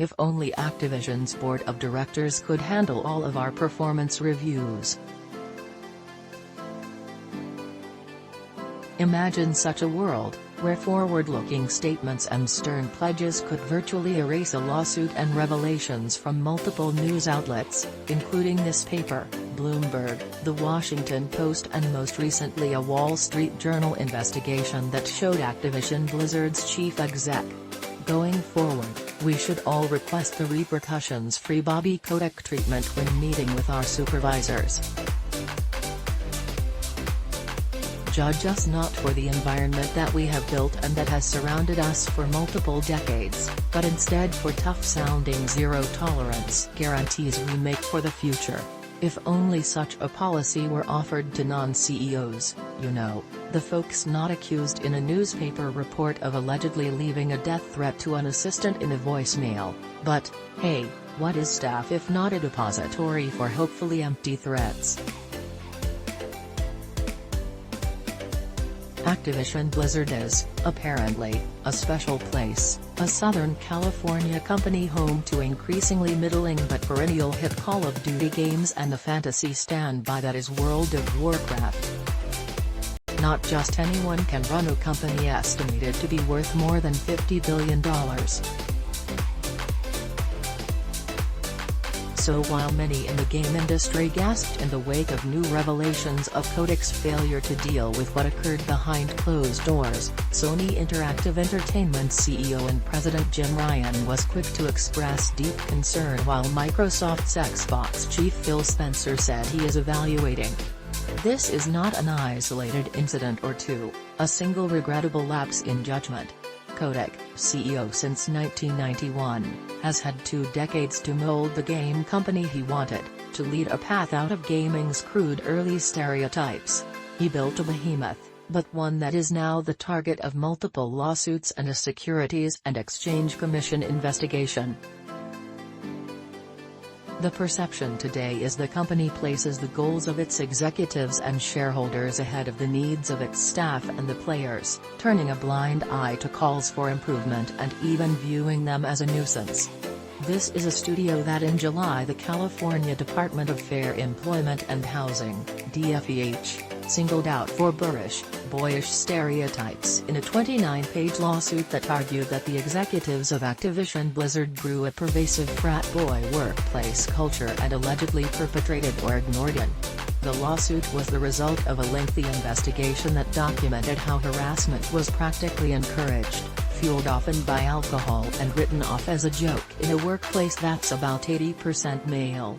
If only Activision's board of directors could handle all of our performance reviews. Imagine such a world, where forward-looking statements and stern pledges could virtually erase a lawsuit and revelations from multiple news outlets, including this paper, Bloomberg, The Washington Post and most recently a Wall Street Journal investigation that showed Activision Blizzard's chief exec. Going forward, we should all request the repercussions-free Bobby Kotick treatment when meeting with our supervisors. Judge us not for the environment that we have built and that has surrounded us for multiple decades, but instead for tough-sounding zero-tolerance guarantees we make for the future. If only such a policy were offered to non-CEOs, you know, the folks not accused in a newspaper report of allegedly leaving a death threat to an assistant in a voicemail, but, hey, what is staff if not a depository for hopefully empty threats? Activision Blizzard is, apparently, a special place, a Southern California company home to increasingly middling but perennial hit Call of Duty games and the fantasy standby that is World of Warcraft. Not just anyone can run a company estimated to be worth more than $50 billion. So while many in the game industry gasped in the wake of new revelations of Kotick's failure to deal with what occurred behind closed doors, Sony Interactive Entertainment CEO and President Jim Ryan was quick to express deep concern while Microsoft's Xbox chief Phil Spencer said he is evaluating. This is not an isolated incident or two, a single regrettable lapse in judgment. Kotick, CEO since 1991, has had 2 decades to mold the game company he wanted, to lead a path out of gaming's crude early stereotypes. He built a behemoth, but one that is now the target of multiple lawsuits and a Securities and Exchange Commission investigation. The perception today is the company places the goals of its executives and shareholders ahead of the needs of its staff and the players, turning a blind eye to calls for improvement and even viewing them as a nuisance. This is a studio that in July the California Department of Fair Employment and Housing, DFEH, singled out for boyish stereotypes in a 29-page lawsuit that argued that the executives of Activision Blizzard grew a pervasive frat boy workplace culture and allegedly perpetrated or ignored it. The lawsuit was the result of a lengthy investigation that documented how harassment was practically encouraged, fueled often by alcohol and written off as a joke in a workplace that's about 80% male.